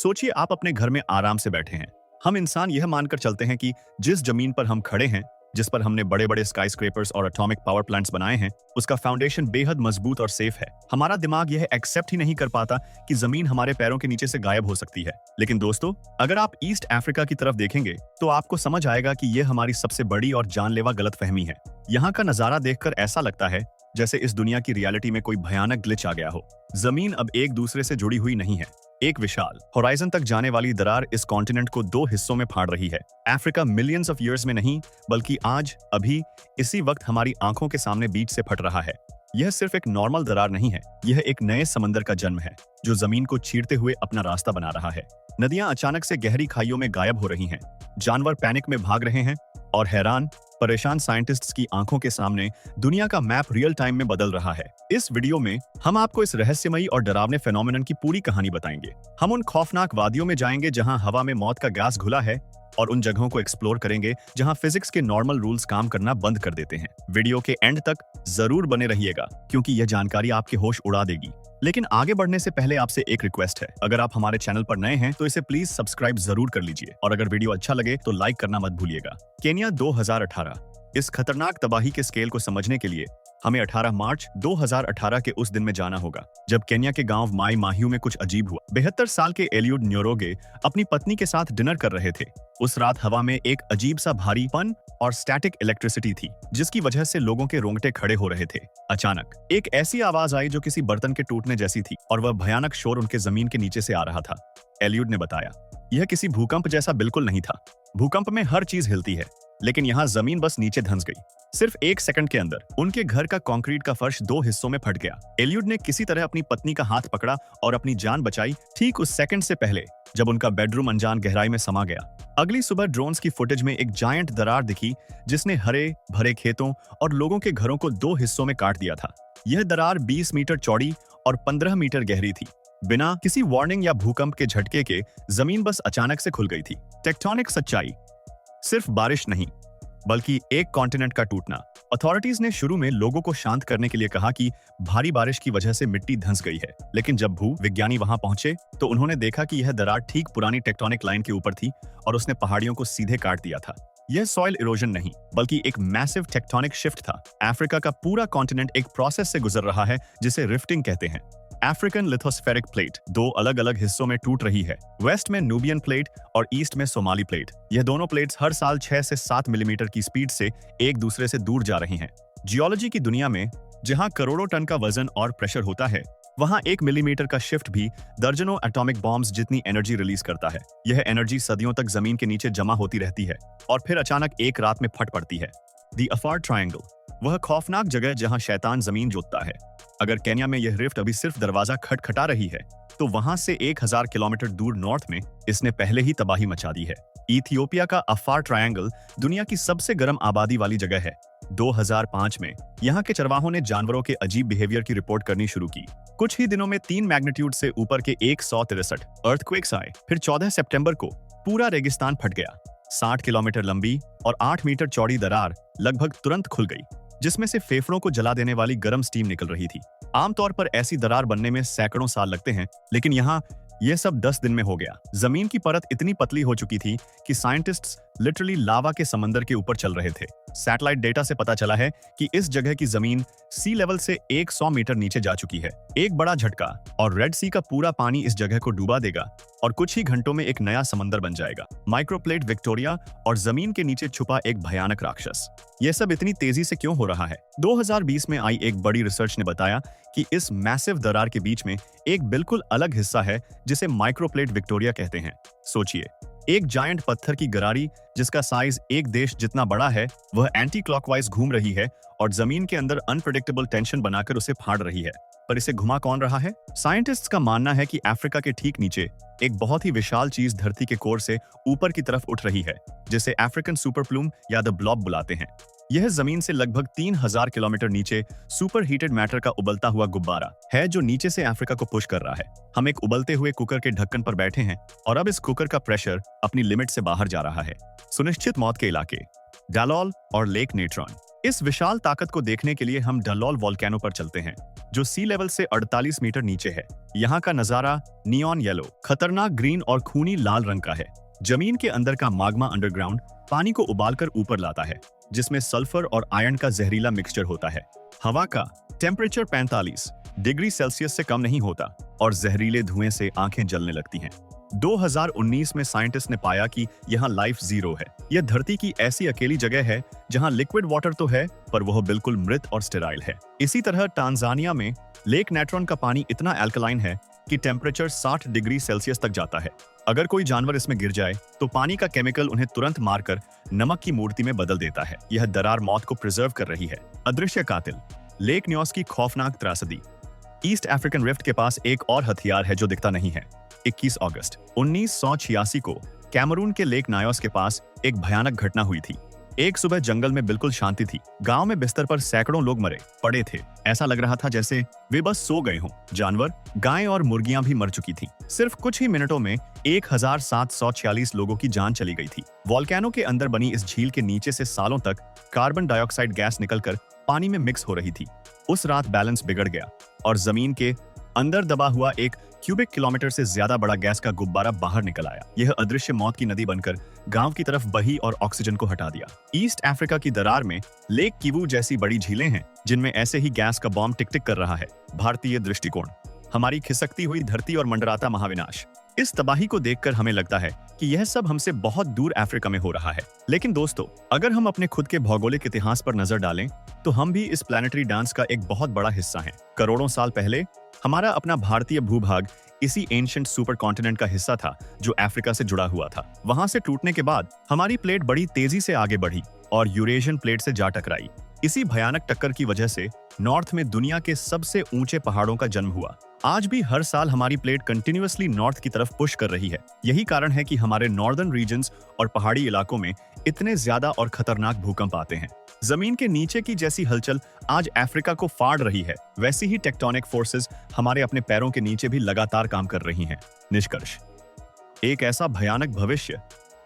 सोचिए आप अपने घर में आराम से बैठे हैं। हम इंसान यह मानकर चलते हैं कि जिस जमीन पर हम खड़े हैं, जिस पर हमने बड़े बड़े स्काईस्क्रेपर्स और एटॉमिक पावर प्लांट्स बनाए हैं, उसका फाउंडेशन बेहद मजबूत और सेफ है। हमारा दिमाग यह एक्सेप्ट ही नहीं कर पाता कि जमीन हमारे पैरों के नीचे से गायब हो सकती है। लेकिन दोस्तों, अगर आप ईस्ट अफ्रीका की तरफ देखेंगे तो आपको समझ आएगा कि यह हमारी सबसे बड़ी और जानलेवा गलतफहमी है। यहाँ का नजारा देखकर ऐसा लगता है जैसे इस दुनिया की रियलिटी में कोई भयानक ग्लिच आ गया हो। जमीन अब एक दूसरे से जुड़ी हुई नहीं है। एक विशाल होराइजन तक जाने वाली दरार इस कॉन्टिनेंट को दो हिस्सों में फाड़ रही है। अफ्रीका मिलियंस ऑफ ईयर्स में नहीं, बल्कि आज, अभी, इसी वक्त हमारी आंखों के सामने बीच से फट रहा है। यह सिर्फ एक नॉर्मल दरार नहीं है, यह एक नए समंदर का जन्म है जो जमीन को चीरते हुए अपना रास्ता बना रहा है। नदियां अचानक से गहरी खाइयों में गायब हो रही हैं, जानवर पैनिक में भाग रहे हैं और हैरान, परेशान साइंटिस्ट्स की आंखों के सामने दुनिया का मैप रियल टाइम में बदल रहा है। इस वीडियो में हम आपको इस रहस्यमयी और डरावने फेनोमेनन की पूरी कहानी बताएंगे। हम उन खौफनाक वादियों में जाएंगे जहां हवा में मौत का गैस घुला है, और उन जगहों को एक्सप्लोर करेंगे जहां फिजिक्स के नॉर्मल रूल्स काम करना बंद कर देते हैं। वीडियो के एंड तक जरूर बने रहिएगा, क्योंकि यह जानकारी आपके होश उड़ा देगी। लेकिन आगे बढ़ने से पहले आपसे एक रिक्वेस्ट है, अगर आप हमारे चैनल पर नए हैं तो इसे प्लीज सब्सक्राइब जरूर कर लीजिए, और अगर वीडियो अच्छा लगे तो लाइक करना मत भूलिएगा। केन्या 2018। इस खतरनाक तबाही के स्केल को समझने के लिए हमें 18 मार्च 2018 के उस दिन में जाना होगा, जब केन्या के गांव माई माहियू में कुछ अजीब हुआ। 72 साल के एलियुड न्योरोगे अपनी पत्नी के साथ डिनर कर रहे थे। उस रात हवा में एक अजीब सा भारीपन और स्टैटिक इलेक्ट्रिसिटी थी, जिसकी वजह से लोगों के रोंगटे खड़े हो रहे थे। अचानक एक ऐसी आवाज आई जो किसी बर्तन के टूटने जैसी थी, और वह भयानक शोर उनके जमीन के नीचे से आ रहा था। एलियुड ने बताया, यह किसी भूकंप जैसा बिल्कुल नहीं था। भूकंप में हर चीज हिलती है, लेकिन यहाँ जमीन बस नीचे धंस गई। सिर्फ 1 सेकंड के अंदर उनके घर का कंक्रीट का फर्श 2 हिस्सों में फट गया। एलियुड ने किसी तरह अपनी पत्नी का हाथ पकड़ा और अपनी जान बचाई, ठीक उस सेकंड से पहले जब उनका बेडरूम अनजान गहराई में समा गया। अगली सुबह ड्रोन्स की फुटेज में एक जायंट दरार दिखी, जिसने हरे भरे खेतों और लोगों के घरों को 2 हिस्सों में काट दिया था। यह दरार 20 मीटर चौड़ी और 15 मीटर गहरी थी। बिना किसी वार्निंग या भूकंप के झटके के जमीन बस अचानक से खुल गई थी। टेक्टोनिक सच्चाई, सिर्फ बारिश नहीं, बल्कि एक कॉन्टिनेंट का टूटना। अथॉरिटीज ने शुरू में लोगों को शांत करने के लिए कहा कि भारी बारिश की वजह से मिट्टी धंस गई है, लेकिन जब भू विज्ञानी वहां पहुंचे तो उन्होंने देखा कि यह दरार ठीक पुरानी टेक्टोनिक लाइन के ऊपर थी और उसने पहाड़ियों को सीधे काट दिया था। यह सॉइल इरोजन नहीं, बल्कि एक मैसिव टेक्टोनिक शिफ्ट था। अफ्रीका का पूरा कॉन्टिनेंट एक प्रोसेस से गुजर रहा है जिसे रिफ्टिंग कहते हैं। अफ्रीकन लिथोस्फेरिक प्लेट 2 अलग अलग हिस्सों में टूट रही है, वेस्ट में नूबियन प्लेट और ईस्ट में सोमाली प्लेट। यह दोनों प्लेट्स हर साल 6 से 7 मिलीमीटर की स्पीड से एक दूसरे से दूर जा रही हैं। जियोलॉजी की दुनिया में जहां करोड़ों टन का वजन और प्रेशर होता है, वहां 1 मिलीमीटर का शिफ्ट भी दर्जनों एटॉमिक बॉम्ब्स जितनी एनर्जी रिलीज करता है। यह एनर्जी सदियों तक जमीन के नीचे जमा होती रहती है और फिर अचानक एक रात में फट पड़ती है। द अफार ट्रायंगल, वह खौफनाक जगह जहां शैतान जमीन जोतता है। अगर केन्या में यह रिफ्ट अभी सिर्फ दरवाजा खटखटा रही है, तो वहां से 1000 किलोमीटर दूर नॉर्थ में इसने पहले ही तबाही मचा दी है। इथियोपिया का अफार ट्रायंगल दुनिया की सबसे गर्म आबादी वाली जगह है। 2005 में यहाँ के चरवाहों ने जानवरों के अजीब बिहेवियर की रिपोर्ट करनी शुरू की। कुछ ही दिनों में 3 मैग्नीट्यूड से ऊपर के 163 अर्थक्वेक्स आए। फिर 14 सितंबर को पूरा रेगिस्तान फट गया। 60 किलोमीटर लंबी और 8 मीटर चौड़ी दरार लगभग तुरंत खुल गई, जिसमें से फेफड़ों को जला देने वाली गर्म स्टीम निकल रही थी। आमतौर पर ऐसी दरार बनने में सैकड़ों साल लगते हैं, लेकिन यहाँ यह सब 10 दिन में हो गया। जमीन की परत इतनी पतली हो चुकी थी कि साइंटिस्ट्स लिटरली लावा के समंदर के ऊपर चल रहे थे। सैटेलाइट डेटा से पता चला है कि इस जगह की जमीन सी लेवल से 100 मीटर नीचे जा चुकी है। एक बड़ा झटका और रेड सी का पूरा पानी इस जगह को डुबा देगा और कुछ ही घंटों में एक नया समंदर बन जाएगा। माइक्रोप्लेट विक्टोरिया और जमीन के नीचे छुपा एक भयानक राक्षस। यह सब इतनी तेजी से क्यों हो रहा है? 2020 में आई एक बड़ी रिसर्च ने बताया कि इस मैसिव दरार के बीच में एक बिल्कुल अलग हिस्सा है जिसे माइक्रोप्लेट विक्टोरिया कहते हैं। सोचिए, एक जायंट पत्थर की गरारी जिसका साइज एक देश जितना बड़ा है, वह एंटी क्लॉकवाइज घूम रही है और जमीन के अंदर अनप्रेडिक्टेबल टेंशन बनाकर उसे फाड़ रही है। पर इसे घुमा कौन रहा है? साइंटिस्ट्स का मानना है कि अफ्रीका के ठीक नीचे एक बहुत ही विशाल चीज धरती के कोर से ऊपर की तरफ उठ रही है, जिसे अफ्रीकन सुपर प्लूम या द ब्लॉब बुलाते हैं। यह जमीन से लगभग 3000 किलोमीटर नीचे सुपर हीटेड मैटर का उबलता हुआ गुब्बारा है, जो नीचे से अफ्रीका को पुश कर रहा है। हम एक उबलते हुए कुकर के ढक्कन पर बैठे हैं और अब इस कुकर का प्रेशर अपनी लिमिट से बाहर जा रहा है। सुनिश्चित मौत के इलाके, डालोल और लेक नेट्रॉन। इस विशाल ताकत को देखने के लिए हम डलोल वोल्केनो पर चलते हैं, जो सी लेवल से 48 मीटर नीचे है। यहाँ का नजारा नियॉन येलो, खतरनाक ग्रीन और खूनी लाल रंग का है। जमीन के अंदर का माग्मा अंडरग्राउंड पानी को उबालकर ऊपर लाता है, जिसमें सल्फर और आयरन का जहरीला मिक्सचर होता है। हवा का टेम्परेचर 45 डिग्री सेल्सियस से कम नहीं होता और जहरीले धुएं से आंखें जलने लगती हैं। 2019 में साइंटिस्ट ने पाया कि यहाँ लाइफ जीरो है। यह धरती की ऐसी अकेली जगह है जहाँ लिक्विड वाटर तो है, पर वह बिल्कुल मृत और स्टेराइल है। इसी तरह टांजानिया में लेक नेट्रॉन का पानी इतना अल्कलाइन है कि टेम्परेचर 60 डिग्री सेल्सियस तक जाता है। अगर कोई जानवर इसमें गिर जाए तो पानी का केमिकल उन्हें तुरंत मारकर नमक की मूर्ति में बदल देता है। यह दरार मौत को प्रिजर्व कर रही है। अदृश्य कातिल, लेक न्योस की खौफनाक त्रासदी। ईस्ट अफ्रीकन रिफ्ट के पास एक और हथियार है जो दिखता नहीं है। 21 अगस्त 1986 को कैमरून के लेक नायोस के पास एक भयानक घटना हुई थी। एक सुबह जंगल में बिल्कुल शांति थी। गांव में बिस्तर पर सैकड़ों लोग मरे पड़े थे। ऐसा लग रहा था जैसे वे बस सो गए हों। जानवर, गायें और मुर्गियां भी मर चुकी थीं। सिर्फ कुछ ही मिनटों में 1746 लोगों की जान चली गई थी। वोल्केनो के अंदर बनी इस झील के नीचे से सालों तक कार्बन डाइऑक्साइड गैस निकलकर पानी में मिक्स हो रही थी। उस रात बैलेंस बिगड़ गया और जमीन के अंदर दबा हुआ एक क्यूबिक किलोमीटर से ज्यादा बड़ा गैस का गुब्बारा बाहर निकल आया। यह अदृश्य मौत की नदी बनकर गांव की तरफ बही और ऑक्सीजन को हटा दिया। ईस्ट अफ्रीका की दरार में लेक किवू जैसी बड़ी झीलें हैं जिनमें ऐसे ही गैस का बॉम्ब टिक टिक कर रहा है। भारतीय दृष्टिकोण, हमारी खिसकती हुई धरती और मंडराता महाविनाश। इस तबाही को देखकर हमें लगता है कि यह सब हमसे बहुत दूर अफ्रीका में हो रहा है। लेकिन दोस्तों, अगर हम अपने खुद के भौगोलिक इतिहास पर नजर डालें तो हम भी इस प्लैनेटरी डांस का एक बहुत बड़ा हिस्सा हैं। करोड़ों साल पहले हमारा अपना भारतीय भूभाग इसी एंशिएंट सुपर कॉन्टिनेंट का हिस्सा था जो अफ्रीका से जुड़ा हुआ था। वहां से टूटने के बाद हमारी प्लेट बड़ी तेजी से आगे बढ़ी और यूरेशियन प्लेट से जा टकराई। इसी भयानक टक्कर की वजह से नॉर्थ में दुनिया के सबसे ऊंचे पहाड़ों का जन्म हुआ। आज भी हर साल हमारी प्लेट कंटिन्यूअसली नॉर्थ की तरफ पुश कर रही है। यही कारण है कि हमारे नॉर्दर्न रीजन्स और पहाड़ी इलाकों में इतने ज्यादा और खतरनाक भूकंप आते हैं। जमीन के नीचे की जैसी हलचल आज अफ्रीका को फाड़ रही है, वैसी ही टेक्टोनिक फोर्सेस हमारे अपने पैरों के नीचे भी लगातार काम कर रही हैं। निष्कर्ष, एक ऐसा भयानक भविष्य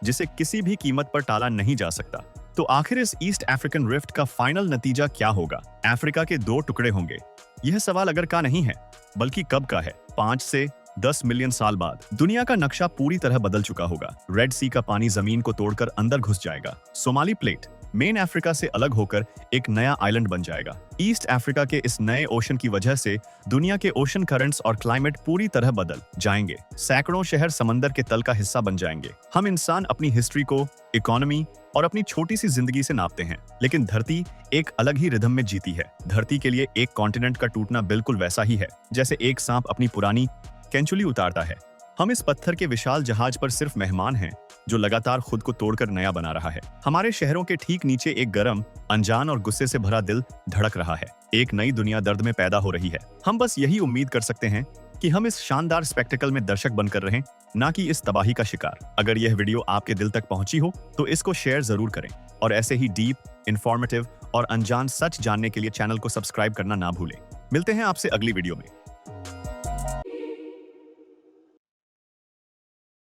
जिसे किसी भी कीमत पर टाला नहीं जा सकता। तो आखिर इस ईस्ट अफ्रीकन रिफ्ट का फाइनल नतीजा क्या होगा? अफ्रीका के 2 टुकड़े होंगे? यह सवाल अगर का नहीं है, बल्कि कब का है। 5 से 10 मिलियन साल बाद दुनिया का नक्शा पूरी तरह बदल चुका होगा। रेड सी का पानी जमीन को तोड़कर अंदर घुस जाएगा। सोमाली प्लेट मेन अफ्रीका से अलग होकर एक नया आइलैंड बन जाएगा। ईस्ट अफ्रीका के इस नए ओशन की वजह से दुनिया के ओशन करंट्स और क्लाइमेट पूरी तरह बदल जाएंगे। सैकड़ों शहर समंदर के तल का हिस्सा बन जाएंगे। हम इंसान अपनी हिस्ट्री को, इकोनॉमी और अपनी छोटी सी जिंदगी से नापते हैं, लेकिन धरती एक अलग ही रिदम में जीती है। धरती के लिए एक कॉन्टिनेंट का टूटना बिल्कुल वैसा ही है जैसे एक सांप अपनी पुरानी केंचुली उतारता है। हम इस पत्थर के विशाल जहाज पर सिर्फ मेहमान हैं जो लगातार खुद को तोड़कर नया बना रहा है। हमारे शहरों के ठीक नीचे एक गर्म, अनजान और गुस्से से भरा दिल धड़क रहा है। एक नई दुनिया दर्द में पैदा हो रही है। हम बस यही उम्मीद कर सकते हैं कि हम इस शानदार स्पेक्टिकल में दर्शक बनकर रहें, ना कि इस तबाही का शिकार। अगर यह वीडियो आपके दिल तक पहुंची हो तो इसको शेयर जरूर करें और ऐसे ही डीप, इंफॉर्मेटिव और अनजान सच जानने के लिए चैनल को सब्सक्राइब करना ना भूलें। मिलते हैं आपसे अगली वीडियो में।